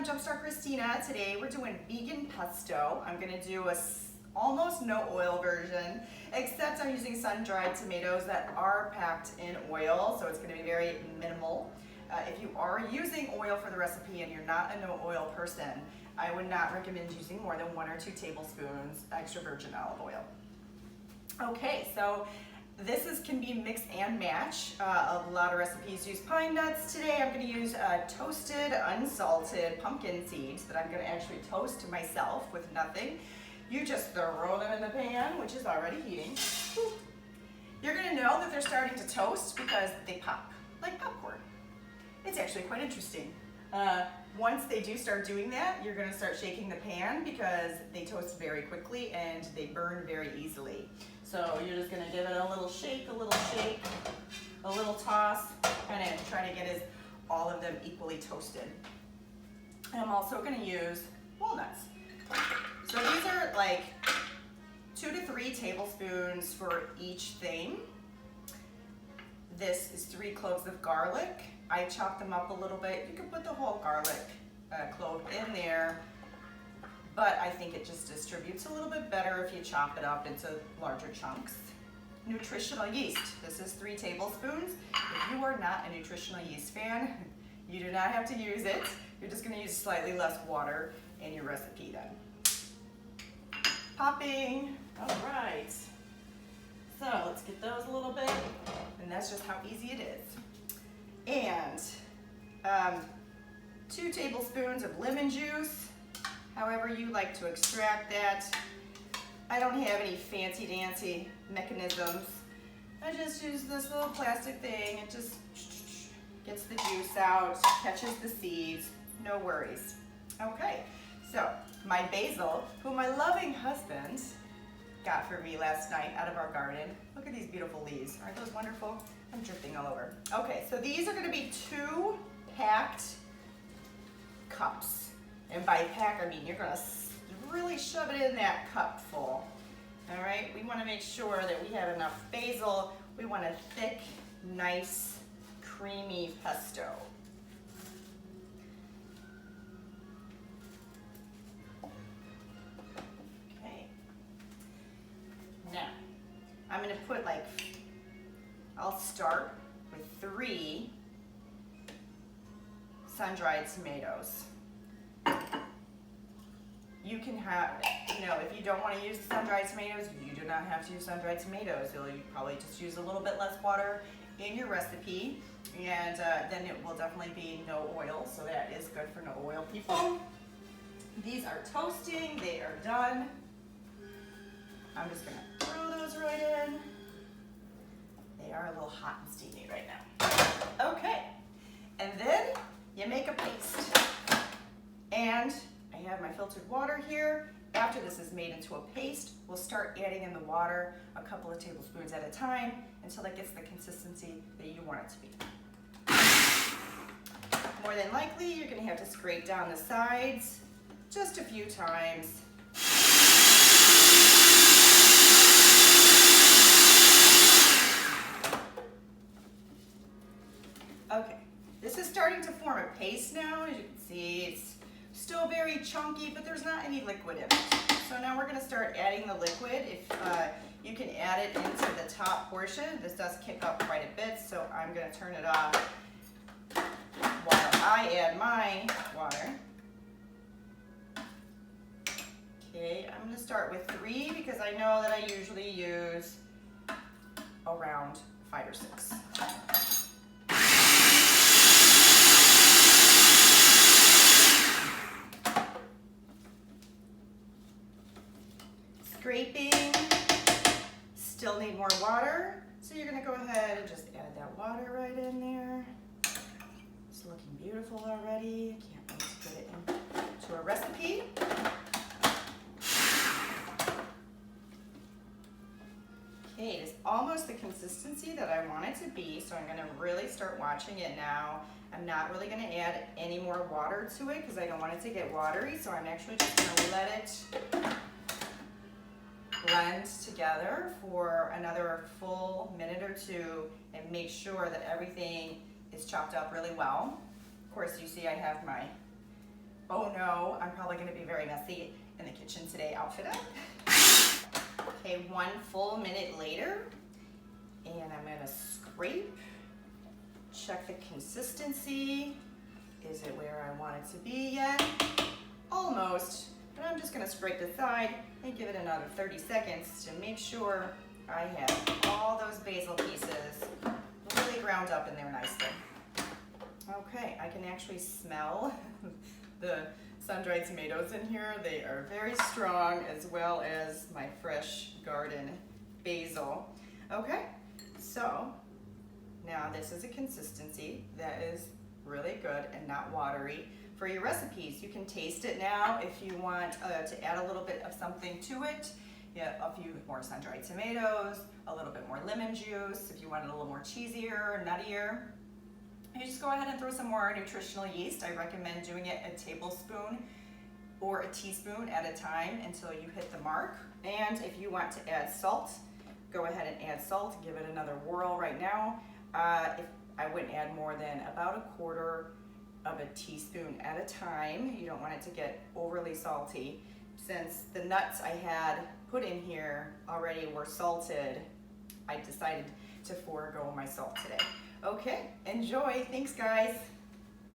Jumpstart Christina. Today we're doing vegan pesto. I'm going to do a almost no oil version, except I'm using sun-dried tomatoes that are packed in oil, so it's going to be very minimal. If you are using oil for the recipe and you're not a no oil person, I would not recommend using more than 1 or 2 tablespoons extra virgin olive oil. Okay, so this can be mix and match. A lot of recipes use pine nuts. Today I'm going to use toasted, unsalted pumpkin seeds that I'm going to actually toast myself with nothing. You just throw them in the pan, which is already heating. You're going to know that they're starting to toast because they pop, like popcorn. It's actually quite interesting. Once they do start doing that, you're going to start shaking the pan because they toast very quickly and they burn very easily. So you're just going to give it a little shake, a little toss, and try to get all of them equally toasted. And I'm also going to use walnuts. So these are like 2 to 3 tablespoons for each thing. This is 3 cloves of garlic. I chopped them up a little bit. You can put the whole garlic clove in there, but I think it just distributes a little bit better if you chop it up into larger chunks. Nutritional yeast. This is 3 tablespoons. If you are not a nutritional yeast fan, you do not have to use it. You're just going to use slightly less water in your recipe then. Popping. All right. So let's get those a little bit, and that's just how easy it is. And 2 tablespoons of lemon juice, however you like to extract that. I don't have any fancy dancy mechanisms. I just use this little plastic thing. It just gets the juice out, catches the seeds, no worries. Okay, so my basil, who my loving husband got for me last night out of our garden. Look at these beautiful leaves. Aren't those wonderful? I'm dripping all over. Okay, so these are going to be 2 packed cups. And by pack, I mean you're going to really shove it in that cup full. All right, we want to make sure that we have enough basil. We want a thick, nice, creamy pesto. Now, I'm going to put I'll start with 3 sun-dried tomatoes. You can have, if you don't want to use sun-dried tomatoes, you do not have to use sun-dried tomatoes. You'll probably just use a little bit less water in your recipe, and then it will definitely be no oil, so that is good for no oil people. These are toasting, they are done. I'm just going to throw those right in. They are a little hot and steamy right now. Okay, and then you make a paste. And I have my filtered water here. After this is made into a paste, we'll start adding in the water a couple of tablespoons at a time until it gets the consistency that you want it to be. More than likely, you're going to have to scrape down the sides just a few times. Okay, this is starting to form a paste now. As you can see, it's still very chunky, but there's not any liquid in it. So now we're going to start adding the liquid. If you can add it into the top portion. This does kick up quite a bit, so I'm going to turn it off while I add my water. Okay, I'm going to start with 3 because I know that I usually use around 5 or 6. Scraping, still need more water, so you're going to go ahead and just add that water right in there. It's looking beautiful already. Can't wait to get it into a recipe. Okay, it is almost the consistency that I want it to be, so I'm going to really start watching it now. I'm not really going to add any more water to it because I don't want it to get watery, so I'm actually just going to let it blend together for another full minute or 2 and make sure that everything is chopped up really well. Of course, you see I have my oh no, I'm probably gonna be very messy in the kitchen today outfit up. Okay, 1 full minute later, and I'm gonna scrape, check the consistency. Is it where I want it to be yet? Almost, but I'm just gonna scrape the side and give it another 30 seconds to make sure I have all those basil pieces really ground up in there nicely. Okay, I can actually smell the sun-dried tomatoes in here. They are very strong, as well as my fresh garden basil. Okay, so now this is a consistency that is really good and not watery. For your recipes, you can taste it now if you want to add a little bit of something to it. Yeah, a few more sun-dried tomatoes, a little bit more lemon juice if you want it a little more cheesier, nuttier. You just go ahead and throw some more nutritional yeast. I recommend doing it a tablespoon or a teaspoon at a time until you hit the mark. And if you want to add salt, go ahead and add salt. Give it another whirl right now. I wouldn't add more than about 1/4 of a teaspoon at a time. You don't want it to get overly salty. Since the nuts I had put in here already were salted, I decided to forego my salt today. Okay, enjoy. Thanks, guys.